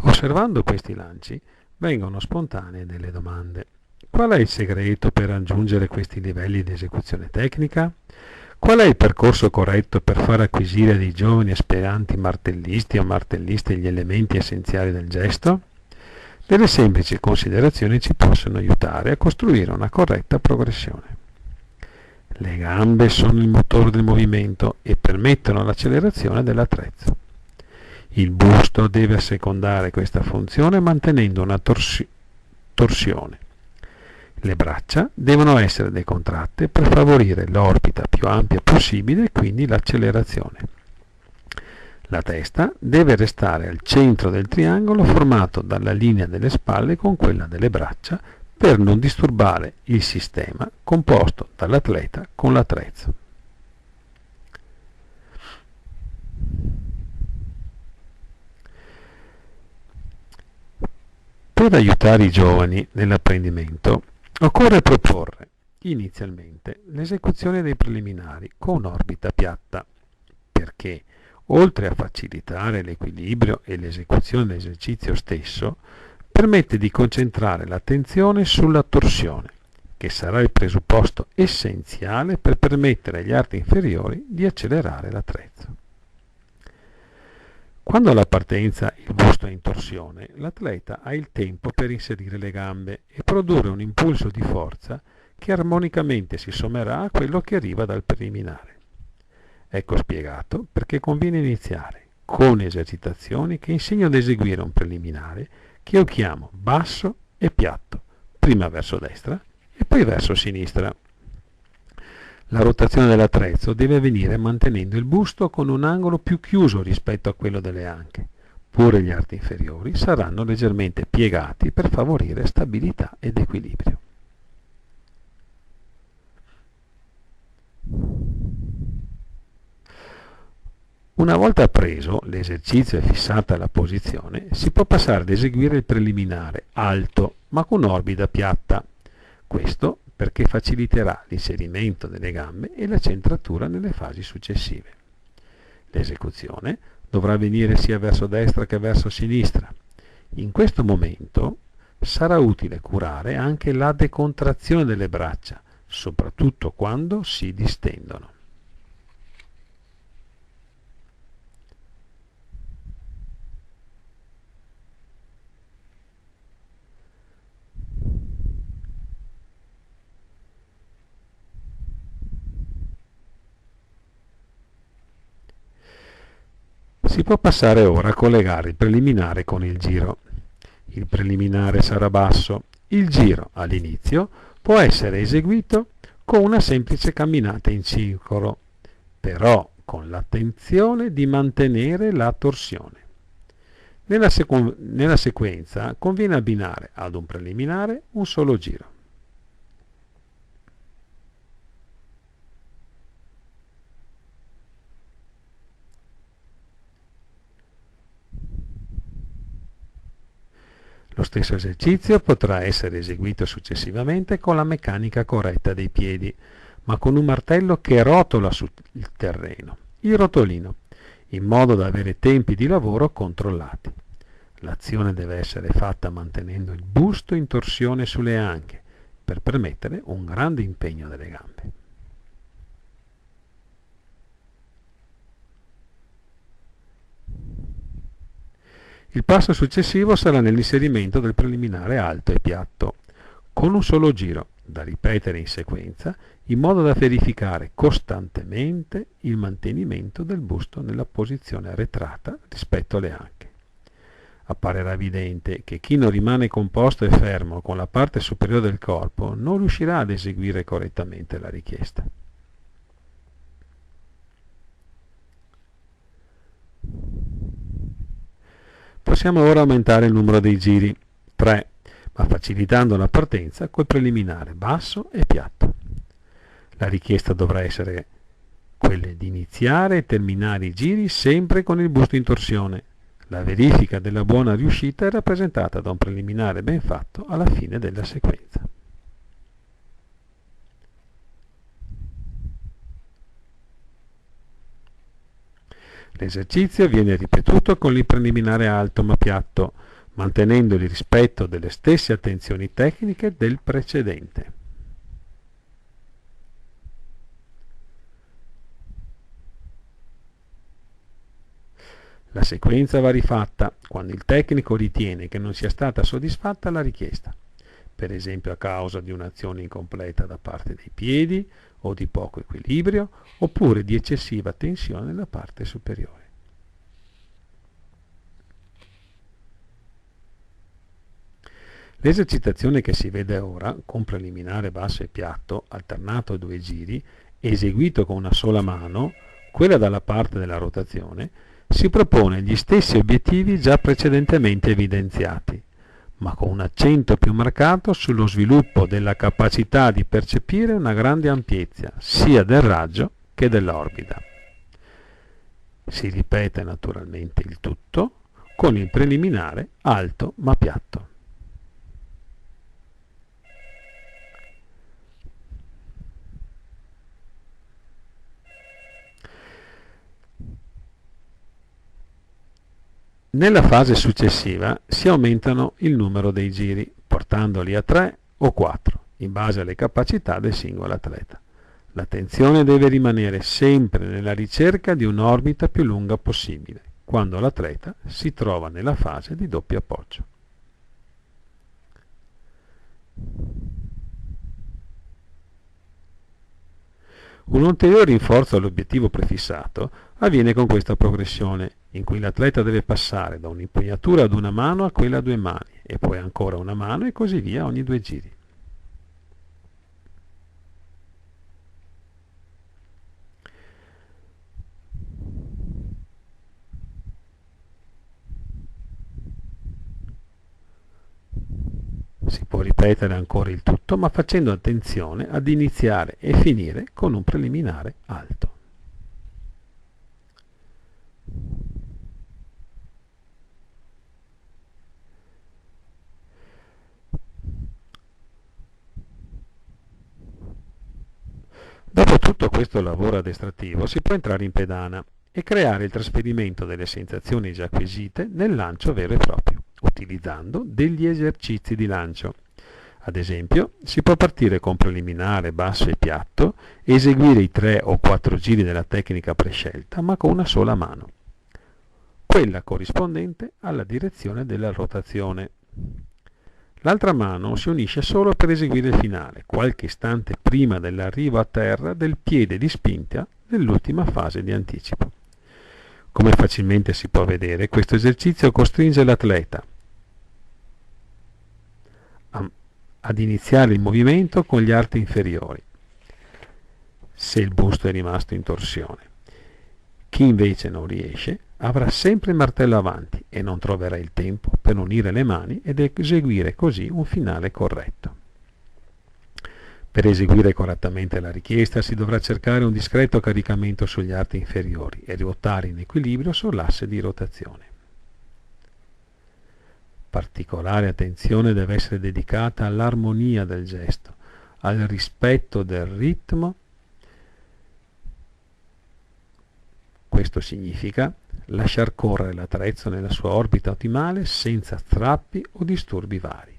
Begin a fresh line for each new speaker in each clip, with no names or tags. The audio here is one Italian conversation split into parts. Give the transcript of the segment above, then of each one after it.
Osservando questi lanci, vengono spontanee delle domande. Qual è il segreto per raggiungere questi livelli di esecuzione tecnica? Qual è il percorso corretto per far acquisire dei giovani aspiranti martellisti o martelliste gli elementi essenziali del gesto? Delle semplici considerazioni ci possono aiutare a costruire una corretta progressione. Le gambe sono il motore del movimento e permettono l'accelerazione dell'attrezzo. Il busto deve assecondare questa funzione mantenendo una torsione. Le braccia devono essere decontratte per favorire l'orbita più ampia possibile e quindi l'accelerazione. La testa deve restare al centro del triangolo formato dalla linea delle spalle con quella delle braccia per non disturbare il sistema composto dall'atleta con l'attrezzo. Per aiutare i giovani nell'apprendimento occorre proporre inizialmente l'esecuzione dei preliminari con orbita piatta, perché oltre a facilitare l'equilibrio e l'esecuzione dell'esercizio stesso, permette di concentrare l'attenzione sulla torsione, che sarà il presupposto essenziale per permettere agli arti inferiori di accelerare l'attrezzo. Quando alla partenza il busto è in torsione, l'atleta ha il tempo per inserire le gambe e produrre un impulso di forza che armonicamente si sommerà a quello che arriva dal preliminare. Ecco spiegato perché conviene iniziare con esercitazioni che insegnano ad eseguire un preliminare che io chiamo basso e piatto, prima verso destra e poi verso sinistra. La rotazione dell'attrezzo deve avvenire mantenendo il busto con un angolo più chiuso rispetto a quello delle anche. Pure gli arti inferiori saranno leggermente piegati per favorire stabilità ed equilibrio. Una volta appreso l'esercizio e fissata la posizione, si può passare ad eseguire il preliminare alto, ma con orbita piatta. Questo perché faciliterà l'inserimento delle gambe e la centratura nelle fasi successive. L'esecuzione dovrà avvenire sia verso destra che verso sinistra. In questo momento sarà utile curare anche la decontrazione delle braccia, soprattutto quando si distendono. Si può passare ora a collegare il preliminare con il giro. Il preliminare sarà basso. Il giro all'inizio può essere eseguito con una semplice camminata in circolo, però con l'attenzione di mantenere la torsione. Nella sequenza conviene abbinare ad un preliminare un solo giro. Lo stesso esercizio potrà essere eseguito successivamente con la meccanica corretta dei piedi, ma con un martello che rotola sul terreno, il rotolino, in modo da avere tempi di lavoro controllati. L'azione deve essere fatta mantenendo il busto in torsione sulle anche, per permettere un grande impegno delle gambe. Il passo successivo sarà nell'inserimento del preliminare alto e piatto, con un solo giro, da ripetere in sequenza, in modo da verificare costantemente il mantenimento del busto nella posizione arretrata rispetto alle anche. Apparirà evidente che chi non rimane composto e fermo con la parte superiore del corpo non riuscirà ad eseguire correttamente la richiesta. Possiamo ora aumentare il numero dei giri, 3, ma facilitando la partenza col preliminare basso e piatto. La richiesta dovrà essere quella di iniziare e terminare i giri sempre con il busto in torsione. La verifica della buona riuscita è rappresentata da un preliminare ben fatto alla fine della sequenza. L'esercizio viene ripetuto con il preliminare alto ma piatto, mantenendo il rispetto delle stesse attenzioni tecniche del precedente. La sequenza va rifatta quando il tecnico ritiene che non sia stata soddisfatta la richiesta, per esempio a causa di un'azione incompleta da parte dei piedi o di poco equilibrio, oppure di eccessiva tensione nella parte superiore. L'esercitazione che si vede ora, con preliminare basso e piatto, alternato a 2 giri, eseguito con una sola mano, quella dalla parte della rotazione, si propone gli stessi obiettivi già precedentemente evidenziati, ma con un accento più marcato sullo sviluppo della capacità di percepire una grande ampiezza, sia del raggio che dell'orbita. Si ripete naturalmente il tutto con il preliminare alto ma piatto. Nella fase successiva si aumentano il numero dei giri, portandoli a 3 o 4, in base alle capacità del singolo atleta. L'attenzione deve rimanere sempre nella ricerca di un'orbita più lunga possibile, quando l'atleta si trova nella fase di doppio appoggio. Un ulteriore rinforzo all'obiettivo prefissato avviene con questa progressione, in cui l'atleta deve passare da un'impugnatura ad una mano a quella a 2 mani, e poi ancora una mano e così via ogni 2 giri. Si può ripetere ancora il tutto, ma facendo attenzione ad iniziare e finire con un preliminare alto. Dopo tutto questo lavoro addestrativo si può entrare in pedana e creare il trasferimento delle sensazioni già acquisite nel lancio vero e proprio, utilizzando degli esercizi di lancio. Ad esempio, si può partire con preliminare, basso e piatto e eseguire i 3 o 4 giri della tecnica prescelta, ma con una sola mano, quella corrispondente alla direzione della rotazione. L'altra mano si unisce solo per eseguire il finale, qualche istante prima dell'arrivo a terra del piede di spinta dell'ultima fase di anticipo. Come facilmente si può vedere, questo esercizio costringe l'atleta ad iniziare il movimento con gli arti inferiori, se il busto è rimasto in torsione. Chi invece non riesce avrà sempre il martello avanti e non troverà il tempo per unire le mani ed eseguire così un finale corretto. Per eseguire correttamente la richiesta si dovrà cercare un discreto caricamento sugli arti inferiori e ruotare in equilibrio sull'asse di rotazione. Particolare attenzione deve essere dedicata all'armonia del gesto, al rispetto del ritmo. Questo significa lasciar correre l'attrezzo nella sua orbita ottimale senza strappi o disturbi vari.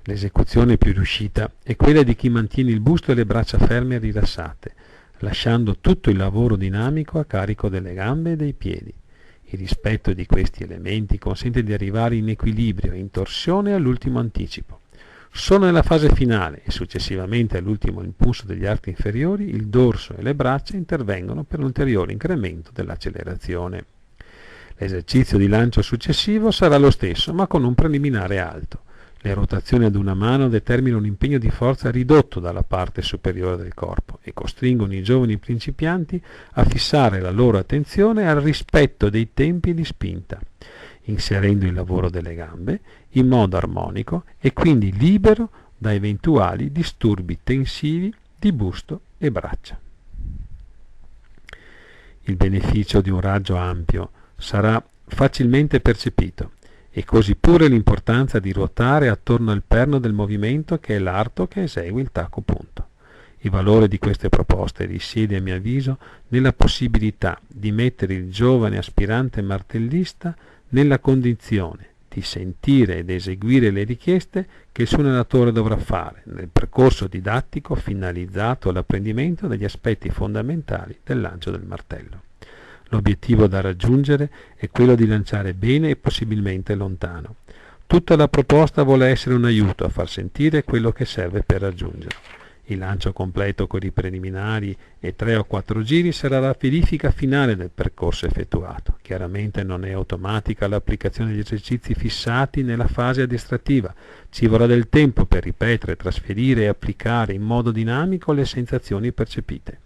L'esecuzione più riuscita è quella di chi mantiene il busto e le braccia ferme e rilassate, lasciando tutto il lavoro dinamico a carico delle gambe e dei piedi. Il rispetto di questi elementi consente di arrivare in equilibrio e in torsione all'ultimo anticipo. Solo nella fase finale e successivamente all'ultimo impulso degli arti inferiori il dorso e le braccia intervengono per un ulteriore incremento dell'accelerazione. L'esercizio di lancio successivo sarà lo stesso, ma con un preliminare alto. Le rotazioni ad una mano determinano un impegno di forza ridotto dalla parte superiore del corpo e costringono i giovani principianti a fissare la loro attenzione al rispetto dei tempi di spinta, inserendo il lavoro delle gambe in modo armonico e quindi libero da eventuali disturbi tensivi di busto e braccia. Il beneficio di un raggio ampio sarà facilmente percepito, e così pure l'importanza di ruotare attorno al perno del movimento, che è l'arto che esegue il tacco punto. Il valore di queste proposte risiede, a mio avviso, nella possibilità di mettere il giovane aspirante martellista nella condizione di sentire ed eseguire le richieste che il suo allenatore dovrà fare nel percorso didattico finalizzato all'apprendimento degli aspetti fondamentali del lancio del martello. L'obiettivo da raggiungere è quello di lanciare bene e possibilmente lontano. Tutta la proposta vuole essere un aiuto a far sentire quello che serve per raggiungerlo. Il lancio completo con i preliminari e 3 o 4 giri sarà la verifica finale del percorso effettuato. Chiaramente non è automatica l'applicazione degli esercizi fissati nella fase addestrativa. Ci vorrà del tempo per ripetere, trasferire e applicare in modo dinamico le sensazioni percepite.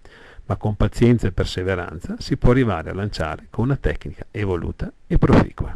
Ma con pazienza e perseveranza si può arrivare a lanciare con una tecnica evoluta e proficua.